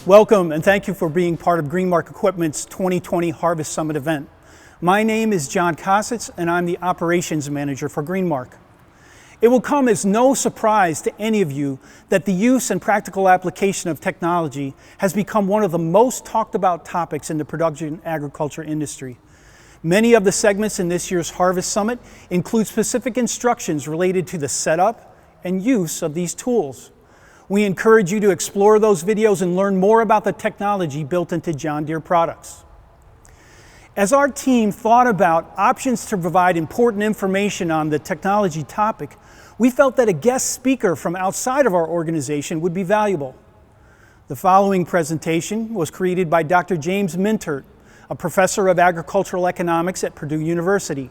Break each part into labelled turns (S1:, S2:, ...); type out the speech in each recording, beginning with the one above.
S1: Welcome and thank you for being part of Greenmark Equipment's 2020 Harvest Summit event. My name is John Kositz and I'm the Operations Manager for Greenmark. It will come as no surprise to any of you that the use and practical application of technology has become one of the most talked about topics in the production agriculture industry. Many of the segments in this year's Harvest Summit include specific instructions related to the setup and use of these tools. We encourage you to explore those videos and learn more about the technology built into John Deere products. As our team thought about options to provide important information on the technology topic, we felt that a guest speaker from outside of our organization would be valuable. The following presentation was created by Dr. James Mintert, a professor of agricultural economics at Purdue University.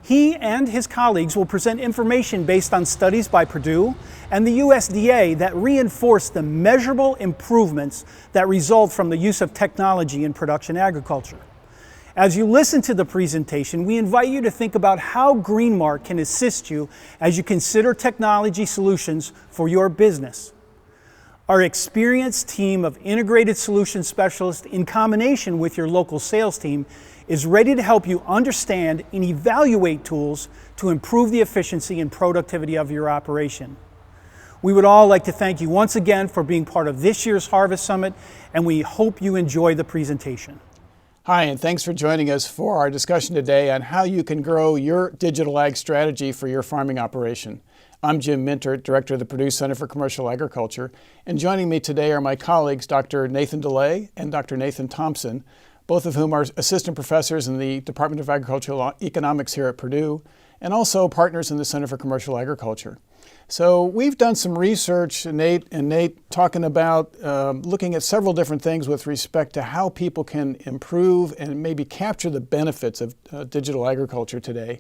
S1: He and his colleagues will present information based on studies by Purdue and the USDA that reinforce the measurable improvements that result from the use of technology in production agriculture. As you listen to the presentation, we invite you to think about how Greenmark can assist you as you consider technology solutions for your business. Our experienced team of integrated solution specialists in combination with your local sales team is ready to help you understand and evaluate tools to improve the efficiency and productivity of your operation. We would all like to thank you once again for being part of this year's Harvest Summit, and we hope you enjoy the presentation.
S2: Hi, and thanks for joining us for our discussion today on how you can grow your digital ag strategy for your farming operation. I'm Jim Mintert, Director of the Purdue Center for Commercial Agriculture, and joining me today are my colleagues Dr. Nathan DeLay and Dr. Nathan Thompson, both of whom are assistant professors in the Department of Agricultural Economics here at Purdue, and also partners in the Center for Commercial Agriculture. So we've done some research, Nate talking about looking at several different things with respect to how people can improve and maybe capture the benefits of digital agriculture today.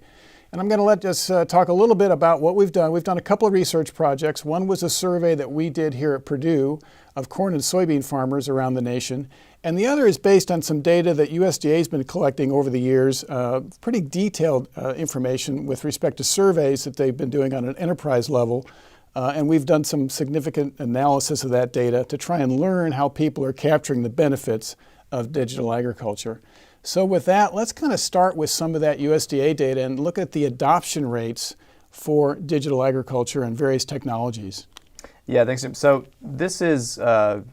S2: And I'm going to let us talk a little bit about what we've done. We've done a couple of research projects. One was a survey that we did here at Purdue of corn and soybean farmers around the nation. And the other is based on some data that USDA has been collecting over the years, pretty detailed information with respect to surveys that they've been doing on an enterprise level. And we've done some significant analysis of that data to try and learn how people are capturing the benefits of digital agriculture. So with that, let's kind of start with some of that USDA data and look at the adoption rates for digital agriculture and various technologies.
S3: Yeah, thanks, Jim. So this is a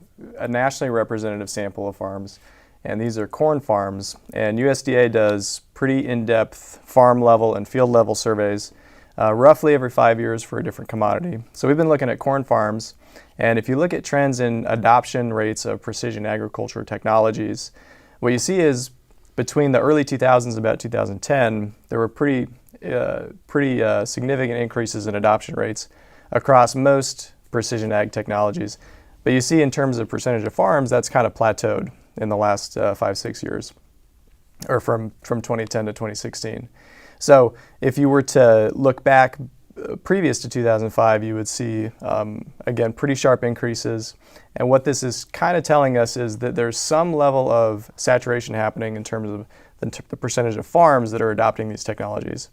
S3: nationally representative sample of farms, and these are corn farms. And USDA does pretty in-depth farm level and field level surveys roughly every 5 years for a different commodity. So we've been looking at corn farms, and if you look at trends in adoption rates of precision agriculture technologies, what you see is between the early 2000s and about 2010, there were pretty significant increases in adoption rates across most precision ag technologies. But you see in terms of percentage of farms, that's kind of plateaued in the last 5-6 years, or from 2010 to 2016. So if you were to look back previous to 2005, you would see, again, pretty sharp increases. And what this is kind of telling us is that there's some level of saturation happening in terms of the percentage of farms that are adopting these technologies.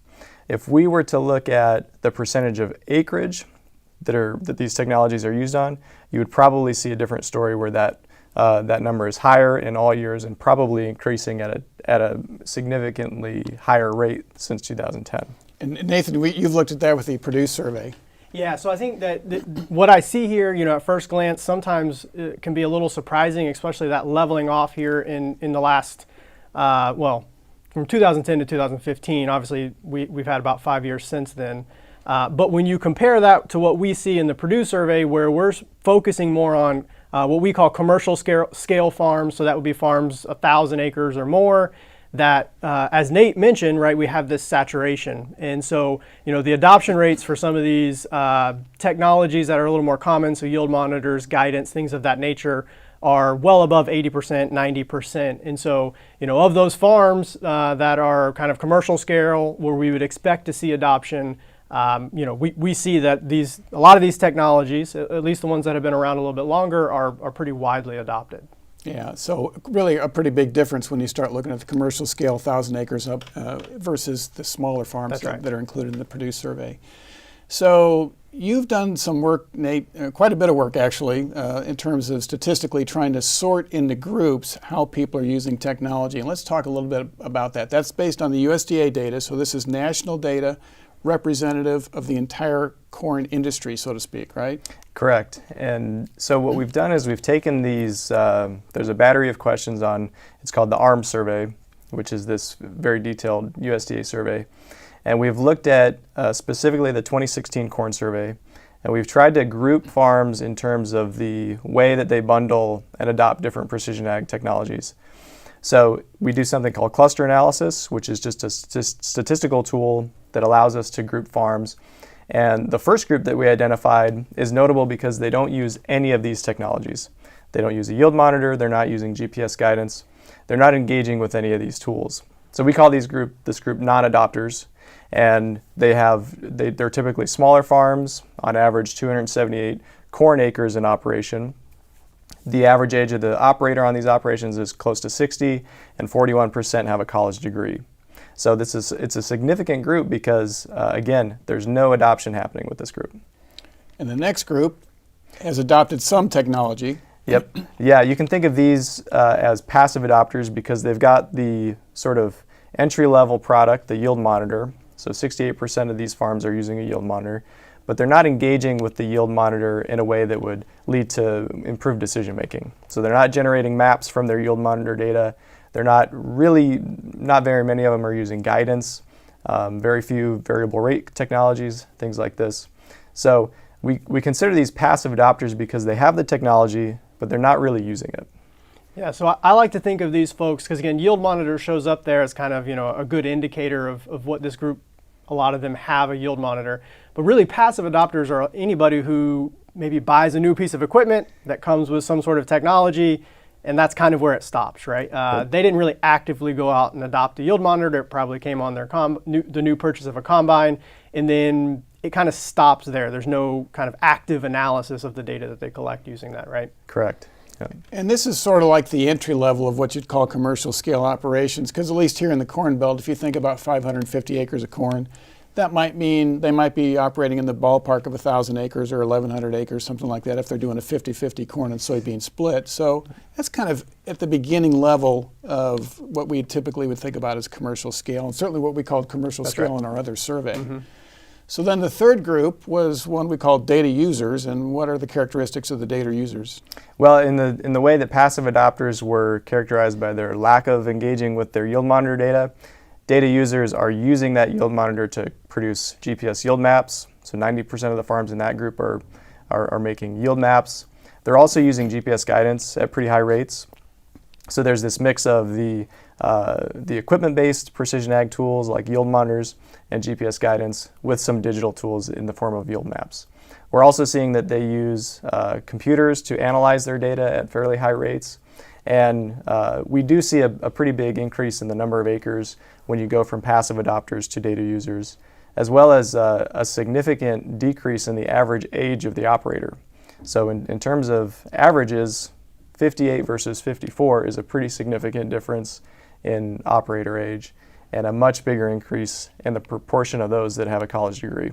S3: If we were to look at the percentage of acreage that these technologies are used on, you would probably see a different story where that number is higher in all years and probably increasing at a significantly higher rate since 2010.
S2: And Nathan, you've looked at that with the Purdue survey.
S4: Yeah, so I think that what I see here, at first glance, sometimes it can be a little surprising, especially that leveling off here in the last, from 2010 to 2015. Obviously, we've had about 5 years since then. But when you compare that to what we see in the Purdue survey, where we're focusing more on what we call commercial scale farms, so that would be farms 1,000 acres or more, that as Nate mentioned, right, we have this saturation. And so, the adoption rates for some of these technologies that are a little more common, so yield monitors, guidance, things of that nature, are well above 80%, 90%. And so, of those farms that are kind of commercial scale, where we would expect to see adoption, we see that a lot of these technologies, at least the ones that have been around a little bit longer, are pretty widely adopted.
S2: Yeah, so really a pretty big difference when you start looking at the commercial scale, 1,000 acres up versus the smaller farms that are included in the Purdue survey. So you've done some work, Nate, quite a bit of work actually, in terms of statistically trying to sort into groups how people are using technology. And let's talk a little bit about that. That's based on the USDA data, so this is national data representative of the entire corn industry, so to speak, right?
S3: Correct. And so what we've done is we've taken these, there's a battery of questions on, it's called the ARM survey, which is this very detailed USDA survey. And we've looked at specifically the 2016 corn survey, and we've tried to group farms in terms of the way that they bundle and adopt different precision ag technologies. So we do something called cluster analysis, which is just a statistical tool that allows us to group farms. And the first group that we identified is notable because they don't use any of these technologies. They don't use a yield monitor, they're not using GPS guidance, they're not engaging with any of these tools. So we call this group non-adopters, and they're typically smaller farms, on average 278 corn acres in operation. The average age of the operator on these operations is close to 60, and 41% have a college degree. So it's a significant group because, again, there's no adoption happening with this group.
S2: And the next group has adopted some technology.
S3: Yep. Yeah, you can think of these as passive adopters because they've got the sort of entry-level product, the yield monitor. So 68% of these farms are using a yield monitor, but they're not engaging with the yield monitor in a way that would lead to improved decision making. So they're not generating maps from their yield monitor data. They're not very many of them are using guidance, very few variable rate technologies, things like this. So we consider these passive adopters because they have the technology, but they're not really using it.
S4: Yeah, so I like to think of these folks, because again, yield monitor shows up there as kind of, a good indicator of what this group, a lot of them have a yield monitor. But really passive adopters are anybody who maybe buys a new piece of equipment that comes with some sort of technology, and that's kind of where it stops, right? They didn't really actively go out and adopt a yield monitor. It probably came on their the new purchase of a combine, and then it kind of stops there. There's no kind of active analysis of the data that they collect using that, right?
S3: Correct. Yeah.
S2: And this is sort of like the entry level of what you'd call commercial scale operations, because at least here in the Corn Belt, if you think about 550 acres of corn, that might mean they might be operating in the ballpark of 1,000 acres or 1,100 acres, something like that, if they're doing a 50-50 corn and soybean split. So that's kind of at the beginning level of what we typically would think about as commercial scale, and certainly what we called commercial scale in our other survey. Mm-hmm. So then the third group was one we called data users, and what are the characteristics of the data users?
S3: Well, in the way that passive adopters were characterized by their lack of engaging with their yield monitor data users are using that yield monitor to produce GPS yield maps. So 90% of the farms in that group are making yield maps. They're also using GPS guidance at pretty high rates. So there's this mix of the equipment-based precision ag tools like yield monitors and GPS guidance with some digital tools in the form of yield maps. We're also seeing that they use computers to analyze their data at fairly high rates. And we do see a pretty big increase in the number of acres when you go from passive adopters to data users, as well as a significant decrease in the average age of the operator. So in terms of averages, 58 versus 54 is a pretty significant difference in operator age, and a much bigger increase in the proportion of those that have a college degree.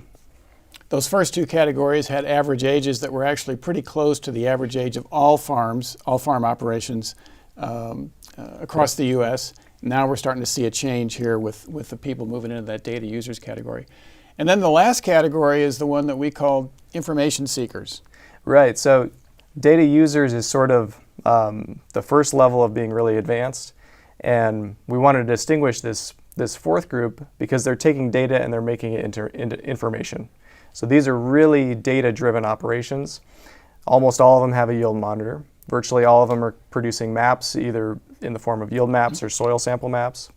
S2: Those first two categories had average ages that were actually pretty close to the average age of all farm operations across the U.S. Now we're starting to see a change here with the people moving into that data users category. And then the last category is the one that we called information seekers.
S3: Right, so data users is sort of the first level of being really advanced, and we wanted to distinguish this fourth group because they're taking data and they're making it into information. So these are really data-driven operations. Almost all of them have a yield monitor. Virtually all of them are producing maps, either in the form of yield maps or soil sample maps.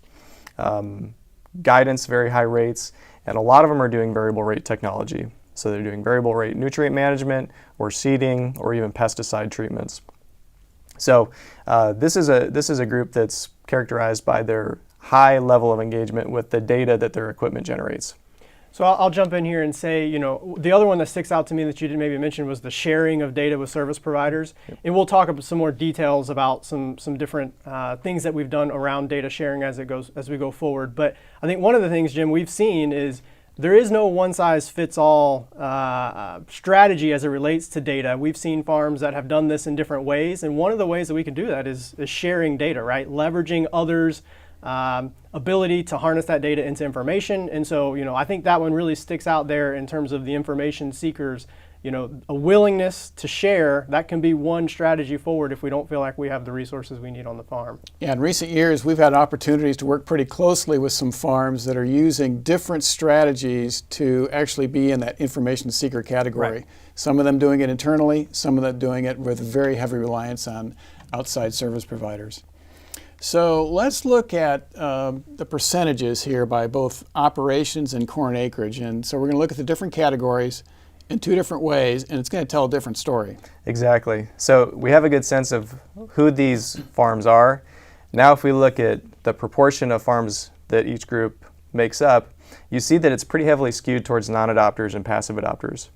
S3: Guidance, very high rates, and a lot of them are doing variable rate technology. So they're doing variable rate nutrient management or seeding or even pesticide treatments. So this is a group that's characterized by their high level of engagement with the data that their equipment generates.
S4: So I'll jump in here and say, the other one that sticks out to me that you didn't maybe mention was the sharing of data with service providers. Yep. And we'll talk about some more details about some different things that we've done around data sharing as we go forward. But I think one of the things, Jim, we've seen is there is no one-size-fits-all strategy as it relates to data. We've seen farms that have done this in different ways, and one of the ways that we can do that is sharing data, right? Leveraging others' ability to harness that data into information. And so, I think that one really sticks out there in terms of the information seekers. A willingness to share, that can be one strategy forward if we don't feel like we have the resources we need on the farm.
S2: Yeah, in recent years, we've had opportunities to work pretty closely with some farms that are using different strategies to actually be in that information seeker category.
S4: Right.
S2: Some of them doing it internally, some of them doing it with very heavy reliance on outside service providers. So let's look at the percentages here by both operations and corn acreage. And so we're going to look at the different categories in two different ways, and it's going to tell a different story.
S3: Exactly. So we have a good sense of who these farms are. Now if we look at the proportion of farms that each group makes up, you see that it's pretty heavily skewed towards non-adopters and passive adopters.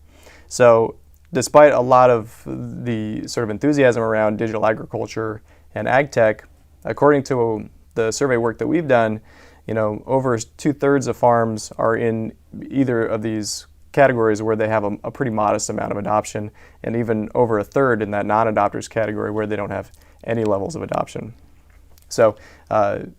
S3: So despite a lot of the sort of enthusiasm around digital agriculture and ag tech, according to the survey work that we've done, over 2/3 of farms are in either of these categories where they have a pretty modest amount of adoption, and even over 1/3 in that non-adopters category where they don't have any levels of adoption. So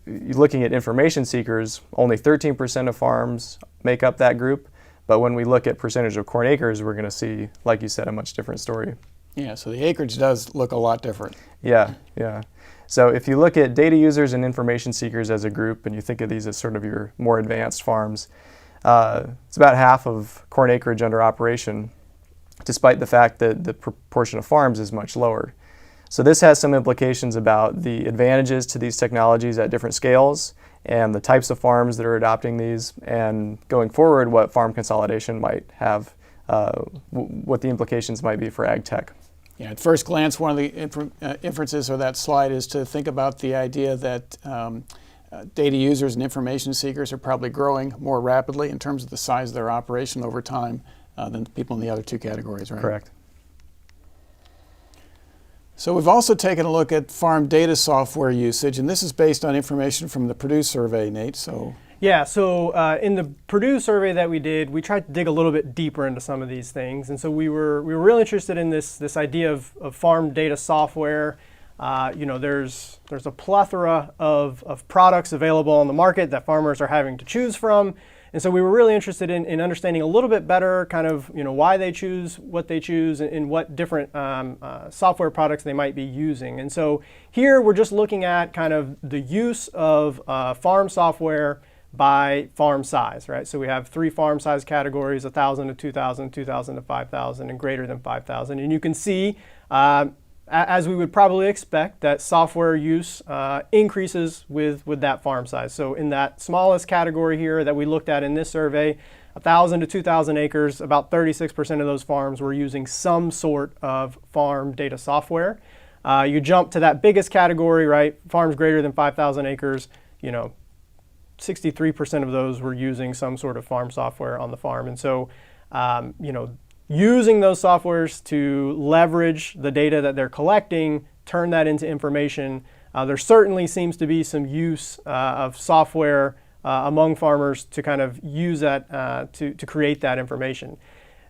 S3: looking at information seekers, only 13% of farms make up that group, but when we look at percentage of corn acres, we're going to see, like you said, a much different story.
S2: Yeah, so the acreage does look a lot different.
S3: Yeah. So if you look at data users and information seekers as a group, and you think of these as sort of your more advanced farms, it's about half of corn acreage under operation, despite the fact that the proportion of farms is much lower. So this has some implications about the advantages to these technologies at different scales and the types of farms that are adopting these, and going forward what farm consolidation might have, what the implications might be for ag tech.
S2: Yeah, at first glance, one of the inferences of that slide is to think about the idea that data users and information seekers are probably growing more rapidly in terms of the size of their operation over time than people in the other two categories, right?
S3: Correct.
S2: So we've also taken a look at farm data software usage, and this is based on information from the Purdue survey, Nate.
S4: Yeah, so in the Purdue survey that we did, we tried to dig a little bit deeper into some of these things. And so we were really interested in this idea of farm data software. There's a plethora of products available on the market that farmers are having to choose from. And so we were really interested in understanding a little bit better kind of, why they choose what they choose and what different software products they might be using. And so here we're just looking at kind of the use of farm software by farm size, right? So we have 3 farm size categories: 1,000 to 2,000, 2,000 to 5,000, and greater than 5,000. And you can see, as we would probably expect, that software use increases with that farm size. So in that smallest category here that we looked at in this survey, 1,000 to 2,000 acres, about 36% of those farms were using some sort of farm data software. You jump to that biggest category, right? Farms greater than 5,000 acres, 63% of those were using some sort of farm software on the farm. And so, using those softwares to leverage the data that they're collecting, turn that into information. There certainly seems to be some use of software among farmers to kind of use that to create that information.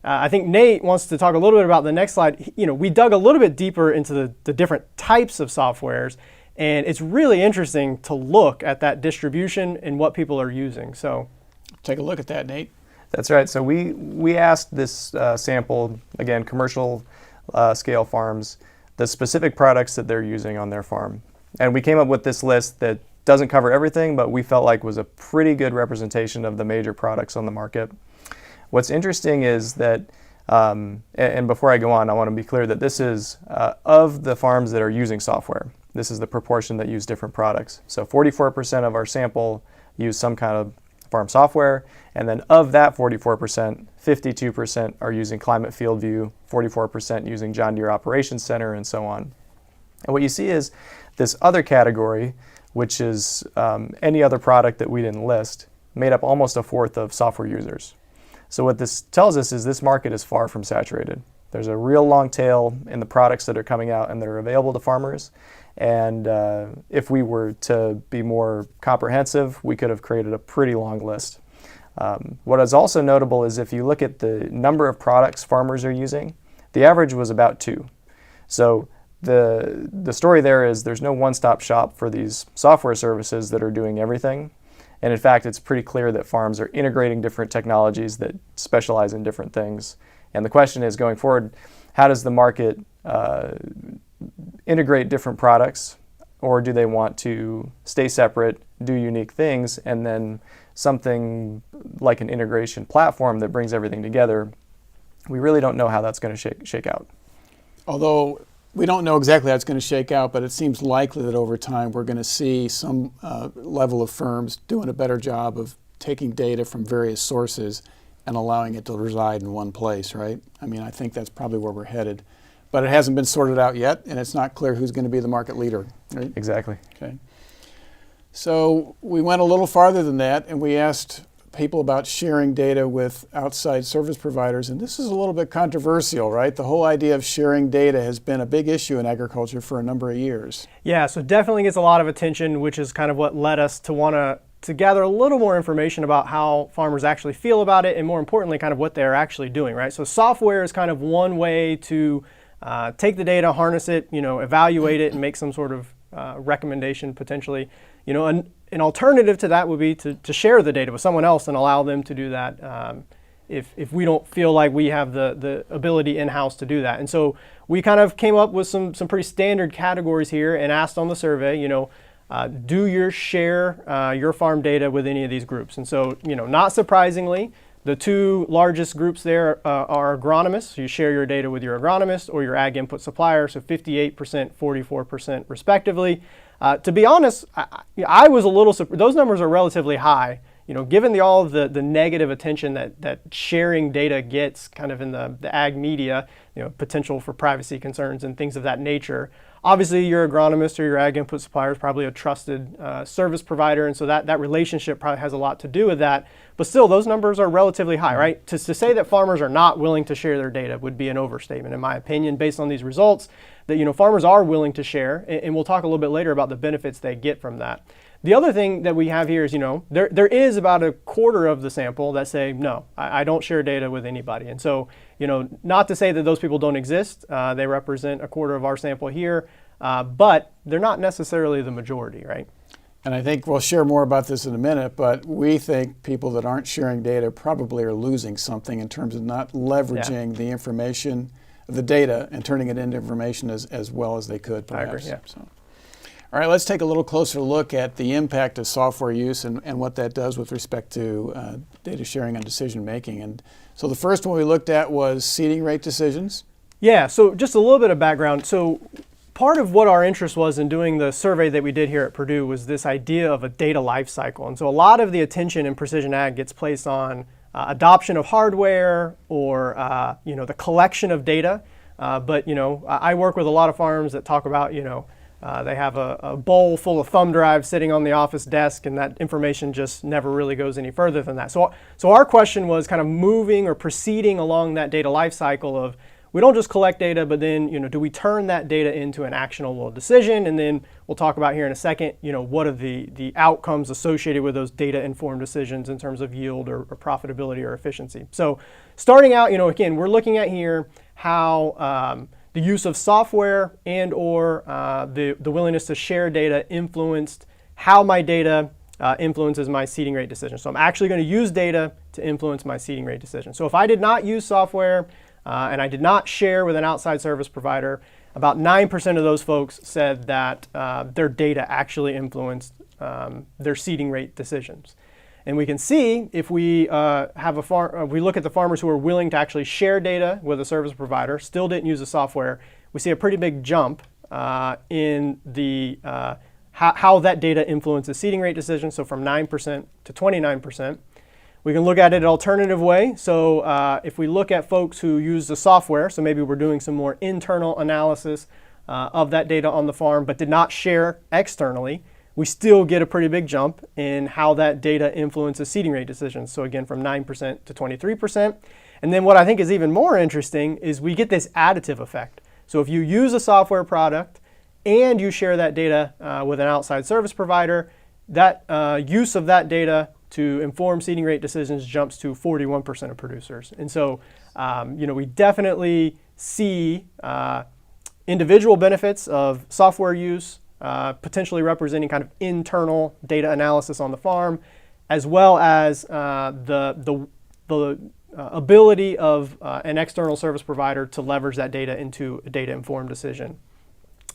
S4: I think Nate wants to talk a little bit about the next slide. We dug a little bit deeper into the different types of softwares, and it's really interesting to look at that distribution and what people are using. So,
S2: take a look at that, Nate.
S3: That's right. So we asked this sample, again, commercial scale farms, the specific products that they're using on their farm. And we came up with this list that doesn't cover everything, but we felt like was a pretty good representation of the major products on the market. What's interesting is that, and before I go on, I want to be clear that this is of the farms that are using software. This is the proportion that use different products. So 44% of our sample use some kind of farm software, and then of that 44%, 52% are using Climate Field View, 44% using John Deere Operations Center, and so on. And what you see is this other category, which is any other product that we didn't list, made up almost 1/4 of software users. So what this tells us is this market is far from saturated. There's a real long tail in the products that are coming out and that are available to farmers. And if we were to be more comprehensive, we could have created a pretty long list. What is also notable is if you look at the number of products farmers are using, the average was about 2. So the story there is there's no one-stop shop for these software services that are doing everything. And in fact, it's pretty clear that farms are integrating different technologies that specialize in different things. And the question is, going forward, how does the market integrate different products, or do they want to stay separate, do unique things, and then something like an integration platform that brings everything together? We really don't know how that's going to shake out.
S2: Although we don't know exactly how it's going to shake out, but it seems likely that over time we're going to see some level of firms doing a better job of taking data from various sources and allowing it to reside in one place, right? I mean, I think that's probably where we're headed. But it hasn't been sorted out yet, and it's not clear who's going to be the market leader, right?
S3: Exactly.
S2: Okay. So we went a little farther than that, and we asked people about sharing data with outside service providers, and this is a little bit controversial, right? The whole idea of sharing data has been a big issue in agriculture for a number of years.
S4: Yeah, so definitely gets a lot of attention, which is kind of what led us to want to gather a little more information about how farmers actually feel about it, and more importantly, kind of what they're actually doing, right? So software is kind of one way to take the data, harness it, evaluate it, and make some sort of recommendation potentially. An alternative to that would be to share the data with someone else and allow them to do that if we don't feel like we have the ability in-house to do that. And so we kind of came up with some pretty standard categories here and asked on the survey, do you share your farm data with any of these groups? And so, not surprisingly, the 2 largest groups there are agronomists. You share your data with your agronomist or your ag input supplier, so 58%, 44% respectively. To be honest, I was a little surprised. Those numbers are relatively high. Given all of the negative attention that sharing data gets kind of in the ag media, potential for privacy concerns and things of that nature. Obviously, your agronomist or your ag input supplier is probably a trusted service provider, and so that relationship probably has a lot to do with that. But still, those numbers are relatively high, right? To say that farmers are not willing to share their data would be an overstatement, in my opinion, based on these results. That farmers are willing to share, and we'll talk a little bit later about the benefits they get from that. The other thing that we have here is, there is about a quarter of the sample that say, no, I don't share data with anybody. And so, not to say that those people don't exist. They represent a quarter of our sample here, but they're not necessarily the majority, right?
S2: And I think we'll share more about this in a minute, but we think people that aren't sharing data probably are losing something in terms of not leveraging the information, the data, and turning it into information as well as they could, perhaps.
S4: I agree, yeah.
S2: So. All right, let's take a little closer look at the impact of software use and what that does with respect to data sharing and decision making. And so the first one we looked at was seeding rate decisions.
S4: Yeah, so just a little bit of background. So part of what our interest was in doing the survey that we did here at Purdue was this idea of a data life cycle. And so a lot of the attention in precision ag gets placed on adoption of hardware or the collection of data. But I work with a lot of farms that talk about they have a bowl full of thumb drives sitting on the office desk, and that information just never really goes any further than that. So our question was kind of moving or proceeding along that data life cycle of, we don't just collect data, but then do we turn that data into an actionable decision? And then we'll talk about here in a second, what are the outcomes associated with those data-informed decisions in terms of yield or profitability or efficiency. So starting out, again, we're looking at here how the use of software and or the willingness to share data influenced how my data influences my seeding rate decision. So I'm actually going to use data to influence my seeding rate decision. So if I did not use software and I did not share with an outside service provider, about 9% of those folks said that their data actually influenced their seeding rate decisions. And we can see if we we look at the farmers who are willing to actually share data with a service provider, still didn't use the software, we see a pretty big jump in the how that data influences seeding rate decisions. So from 9% to 29%. We can look at it an alternative way. So if we look at folks who use the software, so maybe we're doing some more internal analysis of that data on the farm, but did not share externally, we still get a pretty big jump in how that data influences seeding rate decisions. So again, from 9% to 23%. And then what I think is even more interesting is we get this additive effect. So if you use a software product and you share that data with an outside service provider, that use of that data to inform seeding rate decisions jumps to 41% of producers. And so, we definitely see individual benefits of software use, potentially representing kind of internal data analysis on the farm, as well as the ability of an external service provider to leverage that data into a data-informed decision.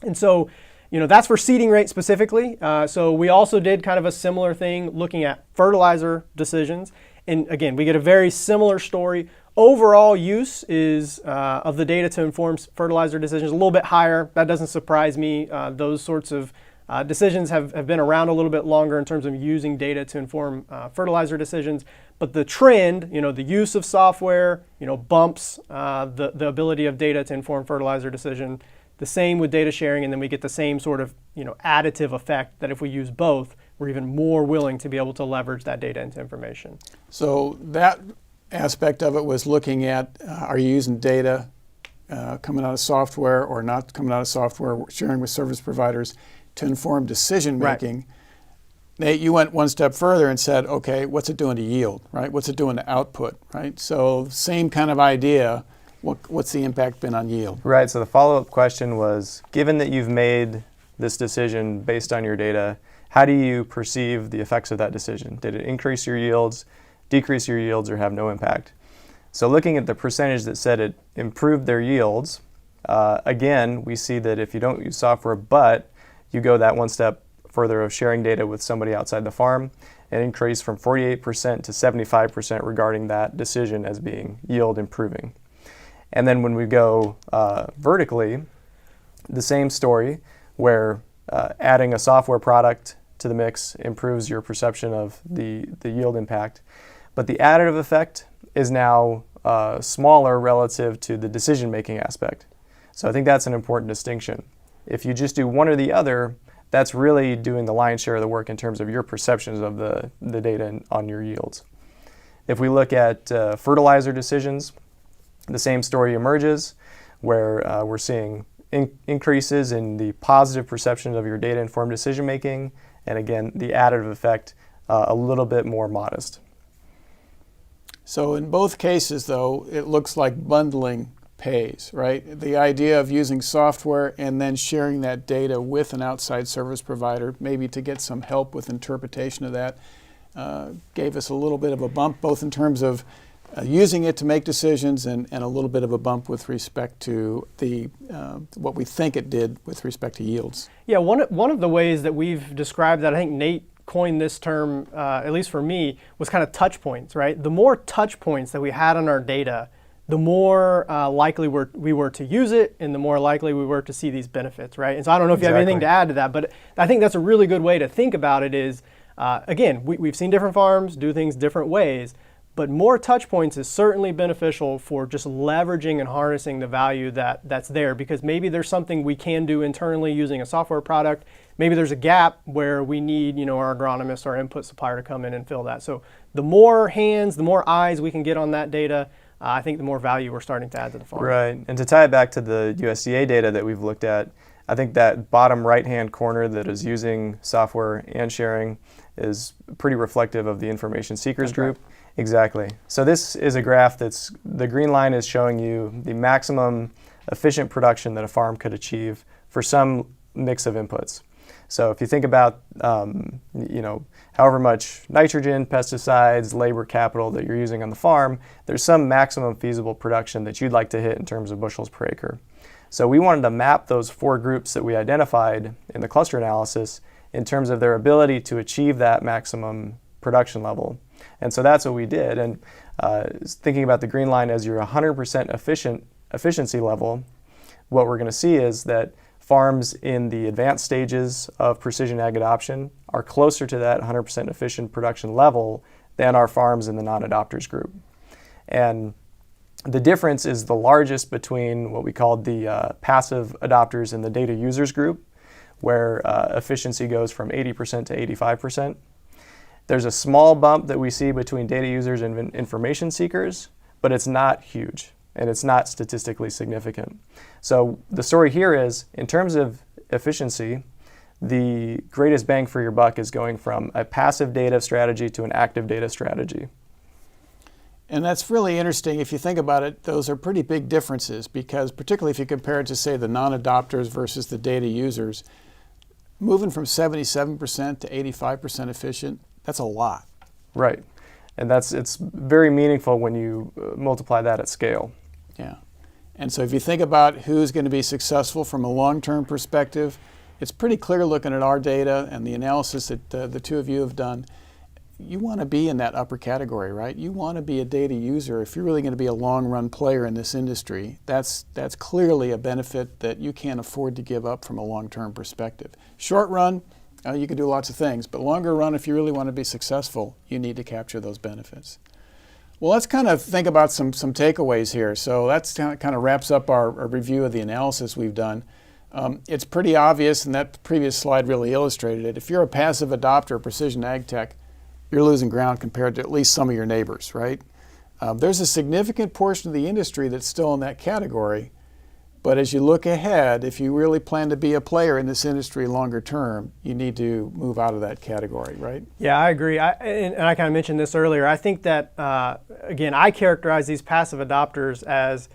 S4: And so, that's for seeding rate specifically. So we also did kind of a similar thing looking at fertilizer decisions. And again, we get a very similar story. Overall use is of the data to inform fertilizer decisions a little bit higher. That doesn't surprise me. Those sorts of decisions have been around a little bit longer in terms of using data to inform fertilizer decisions. But the trend, the use of software, bumps the ability of data to inform fertilizer decision. The same with data sharing, and then we get the same sort of additive effect that if we use both, we're even more willing to be able to leverage that data into information.
S2: So that aspect of it was looking at, are you using data coming out of software or not coming out of software, sharing with service providers to inform decision making. Right. Nate, you went one step further and said, okay, what's it doing to yield, right? What's it doing to output, right? So same kind of idea. What's the impact been on yield?
S3: Right, so the follow-up question was, given that you've made this decision based on your data, how do you perceive the effects of that decision? Did it increase your yields, decrease your yields, or have no impact? So looking at the percentage that said it improved their yields, again, we see that if you don't use software, but you go that one step further of sharing data with somebody outside the farm, it increased from 48% to 75% regarding that decision as being yield improving. And then when we go vertically, the same story where adding a software product to the mix improves your perception of the yield impact. But the additive effect is now smaller relative to the decision-making aspect. So I think that's an important distinction. If you just do one or the other, that's really doing the lion's share of the work in terms of your perceptions of the data on your yields. If we look at fertilizer decisions, the same story emerges where we're seeing increases in the positive perception of your data-informed decision-making, and again, the additive effect a little bit more modest.
S2: So in both cases, though, it looks like bundling pays, right? The idea of using software and then sharing that data with an outside service provider, maybe to get some help with interpretation of that, gave us a little bit of a bump, both in terms of using it to make decisions and a little bit of a bump with respect to what we think it did with respect to yields.
S4: Yeah, one of the ways that we've described that, I think Nate coined this term, at least for me, was kind of touch points, right? The more touch points that we had on our data, the more likely we were to use it and the more likely we were to see these benefits, right? And so I don't know if you have anything to add to that, but I think that's a really good way to think about it is, again, we've seen different farms do things different ways, but more touch points is certainly beneficial for just leveraging and harnessing the value that's there, because maybe there's something we can do internally using a software product. Maybe there's a gap where we need, our agronomist, our input supplier to come in and fill that. So the more hands, the more eyes we can get on that data, I think the more value we're starting to add to the farm.
S3: Right, and to tie it back to the USDA data that we've looked at, I think that bottom right-hand corner that is using software and sharing is pretty reflective of the information seekers group. Right. Exactly. So this is a graph the green line is showing you the maximum efficient production that a farm could achieve for some mix of inputs. So if you think about, however much nitrogen, pesticides, labor capital that you're using on the farm, there's some maximum feasible production that you'd like to hit in terms of bushels per acre. So we wanted to map those four groups that we identified in the cluster analysis in terms of their ability to achieve that maximum production level. And so that's what we did. And thinking about the green line as your 100% efficiency level, what we're going to see is that farms in the advanced stages of precision ag adoption are closer to that 100% efficient production level than our farms in the non-adopters group. And the difference is the largest between what we called the passive adopters and the data users group, where efficiency goes from 80% to 85%. There's a small bump that we see between data users and information seekers, but it's not huge and it's not statistically significant. So the story here is, in terms of efficiency, the greatest bang for your buck is going from a passive data strategy to an active data strategy.
S2: And that's really interesting. If you think about it, those are pretty big differences, because particularly if you compare it to, say, the non-adopters versus the data users, moving from 77% to 85% efficient, that's a lot.
S3: Right. And it's very meaningful when you multiply that at scale.
S2: Yeah. And so if you think about who's going to be successful from a long-term perspective, it's pretty clear looking at our data and the analysis that the two of you have done. You want to be in that upper category, right? You want to be a data user. If you're really going to be a long-run player in this industry, that's clearly a benefit that you can't afford to give up from a long-term perspective. Short run, you can do lots of things, but longer run, if you really want to be successful, you need to capture those benefits. Well, let's kind of think about some takeaways here. So that's kind of wraps up our review of the analysis we've done. It's pretty obvious, and that previous slide really illustrated it. If you're a passive adopter of precision ag tech, you're losing ground compared to at least some of your neighbors, right? There's a significant portion of the industry that's still in that category, but as you look ahead, if you really plan to be a player in this industry longer term, you need to move out of that category, right?
S4: Yeah, I agree. And I kind of mentioned this earlier. I think that, again, I characterize these passive adopters as,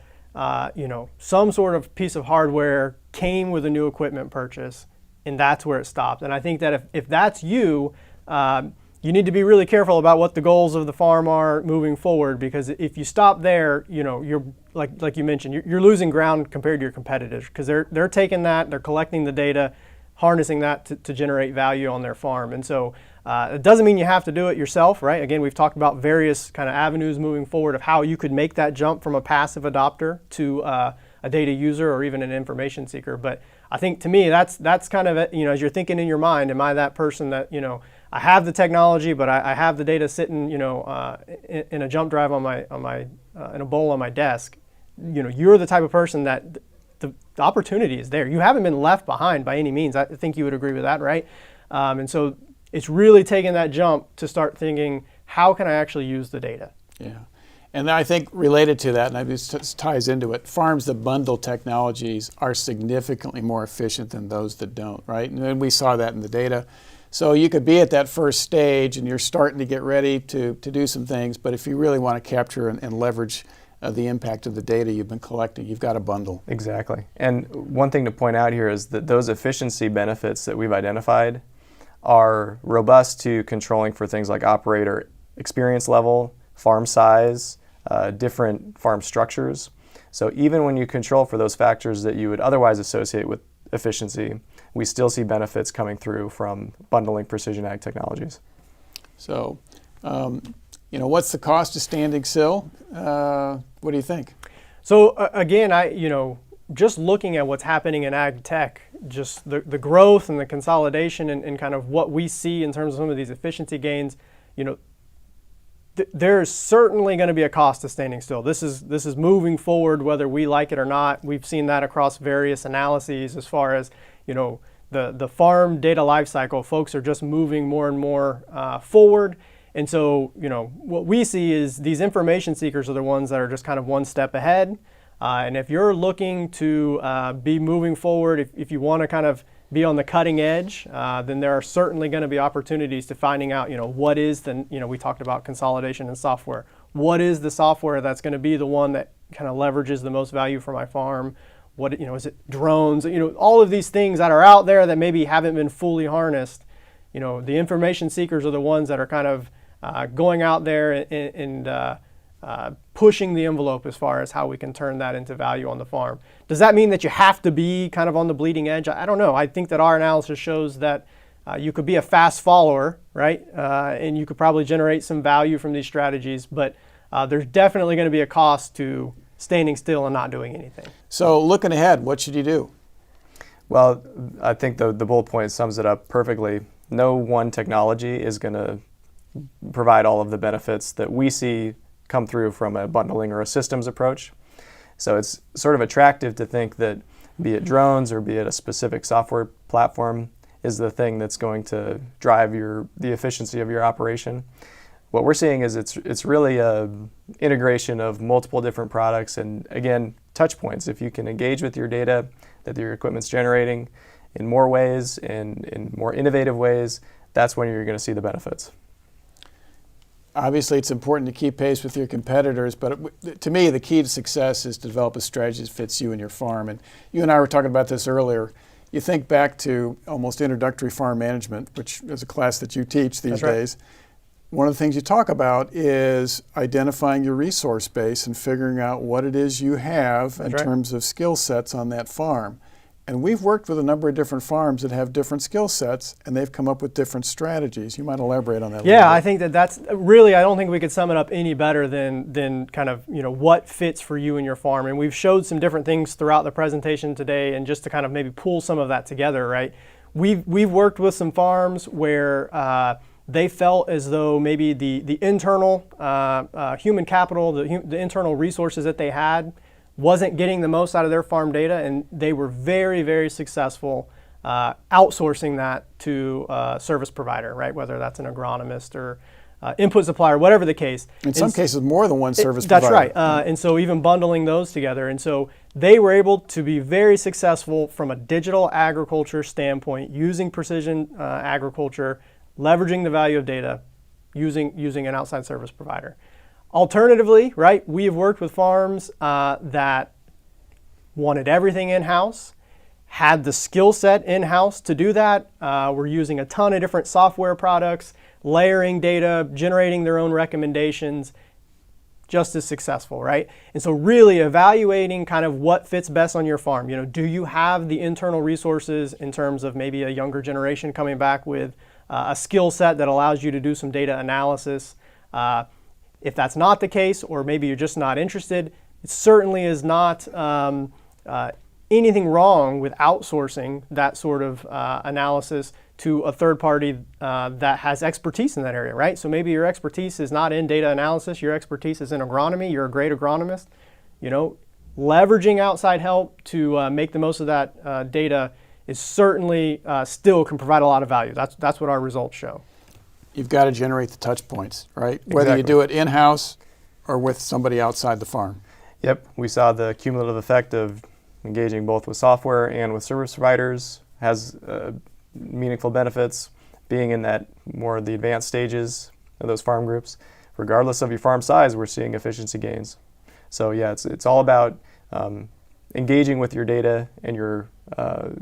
S4: some sort of piece of hardware came with a new equipment purchase, and that's where it stopped. And I think that if that's you, you need to be really careful about what the goals of the farm are moving forward, because if you stop there, you're like you mentioned, you're losing ground compared to your competitors, because they're taking that, they're collecting the data, harnessing that to generate value on their farm. And so it doesn't mean you have to do it yourself, right? Again, we've talked about various kind of avenues moving forward of how you could make that jump from a passive adopter to a data user or even an information seeker. But I think to me, that's kind of, as you're thinking in your mind, am I that person that, I have the technology, but I have the data sitting, in a jump drive on my in a bowl on my desk. You're the type of person that the opportunity is there. You haven't been left behind by any means. I think you would agree with that, right? And so it's really taking that jump to start thinking, how can I actually use the data?
S2: Yeah. And I think related to that, and this ties into it, farms that bundle technologies are significantly more efficient than those that don't, right? And we saw that in the data. So you could be at that first stage and you're starting to get ready to do some things, but if you really want to capture and leverage the impact of the data you've been collecting, you've got a bundle.
S3: Exactly. And one thing to point out here is that those efficiency benefits that we've identified are robust to controlling for things like operator experience level, farm size, different farm structures. So even when you control for those factors that you would otherwise associate with efficiency, we still see benefits coming through from bundling precision ag technologies.
S2: So, what's the cost of standing still? What do you think?
S4: So again, just looking at what's happening in ag tech, just the growth and the consolidation and kind of what we see in terms of some of these efficiency gains, there's certainly going to be a cost to standing still. This is moving forward whether we like it or not. We've seen that across various analyses as far as, the farm data lifecycle. Folks are just moving more and more forward. And so, what we see is these information seekers are the ones that are just kind of one step ahead. And if you're looking to be moving forward, if you want to kind of be on the cutting edge, then there are certainly going to be opportunities to finding out, what is the, we talked about consolidation in software. What is the software that's going to be the one that kind of leverages the most value for my farm? What, is it drones? All of these things that are out there that maybe haven't been fully harnessed. The information seekers are the ones that are kind of going out there and pushing the envelope as far as how we can turn that into value on the farm. Does that mean that you have to be kind of on the bleeding edge? I don't know. I think that our analysis shows that you could be a fast follower, right? And you could probably generate some value from these strategies, but there's definitely going to be a cost to standing still and not doing anything.
S2: So looking ahead, what should you do?
S3: Well, I think the bullet point sums it up perfectly. No one technology is going to provide all of the benefits that we see come through from a bundling or a systems approach. So it's sort of attractive to think that be it drones or be it a specific software platform is the thing that's going to drive the efficiency of your operation. What we're seeing is it's really a integration of multiple different products and, again, touch points. If you can engage with your data that your equipment's generating in more ways, in more innovative ways, that's when you're going to see the benefits.
S2: Obviously, it's important to keep pace with your competitors, but to me, the key to success is to develop a strategy that fits you and your farm. And you and I were talking about this earlier. You think back to almost introductory farm management, which is a class that you teach these days. One of the things you talk about is identifying your resource base and figuring out what it is you have in terms of skill sets on that farm. And we've worked with a number of different farms that have different skill sets, and they've come up with different strategies. You might elaborate on that a little bit.
S4: Yeah, I think that's really, I don't think we could sum it up any better than kind of, what fits for you and your farm. And we've showed some different things throughout the presentation today, and just to kind of maybe pull some of that together, right? We've worked with some farms where they felt as though maybe the internal human capital, the internal resources that they had wasn't getting the most out of their farm data, and they were very, very successful outsourcing that to a service provider, right? Whether that's an agronomist or input supplier, whatever the case.
S2: In some cases, more than one service provider.
S4: That's right. And so even bundling those together. And so they were able to be very successful from a digital agriculture standpoint, using precision agriculture, leveraging the value of data, using an outside service provider. Alternatively, right, we have worked with farms that wanted everything in-house, had the skill set in-house to do that. We're using a ton of different software products, layering data, generating their own recommendations, just as successful, right? And so really evaluating kind of what fits best on your farm. Do you have the internal resources in terms of maybe a younger generation coming back with a skill set that allows you to do some data analysis? If that's not the case, or maybe you're just not interested, it certainly is not anything wrong with outsourcing that sort of analysis to a third party that has expertise in that area, right? So maybe your expertise is not in data analysis, your expertise is in agronomy, you're a great agronomist. Leveraging outside help to make the most of that data is certainly still can provide a lot of value. That's what our results show.
S2: You've got to generate the touch points, right? Whether you do it in-house or with somebody outside the farm.
S3: Yep, we saw the cumulative effect of engaging both with software and with service providers has meaningful benefits. Being in that more of the advanced stages of those farm groups, regardless of your farm size, we're seeing efficiency gains. So yeah, it's all about engaging with your data and your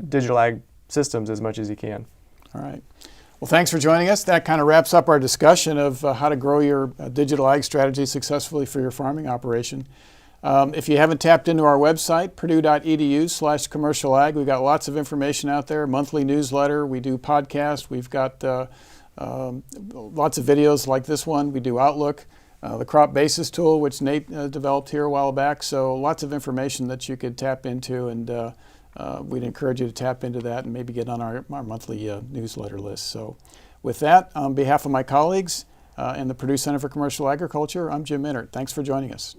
S3: digital ag systems as much as you can.
S2: All right. Well, thanks for joining us. That kind of wraps up our discussion of how to grow your digital ag strategy successfully for your farming operation. If you haven't tapped into our website, purdue.edu/commercial ag, we've got lots of information out there, monthly newsletter, we do podcasts, we've got lots of videos like this one, we do Outlook, the crop basis tool, which Nate developed here a while back, so lots of information that you could tap into, and we'd encourage you to tap into that and maybe get on our monthly newsletter list. So with that, on behalf of my colleagues in the Purdue Center for Commercial Agriculture, I'm Jim Minert. Thanks for joining us.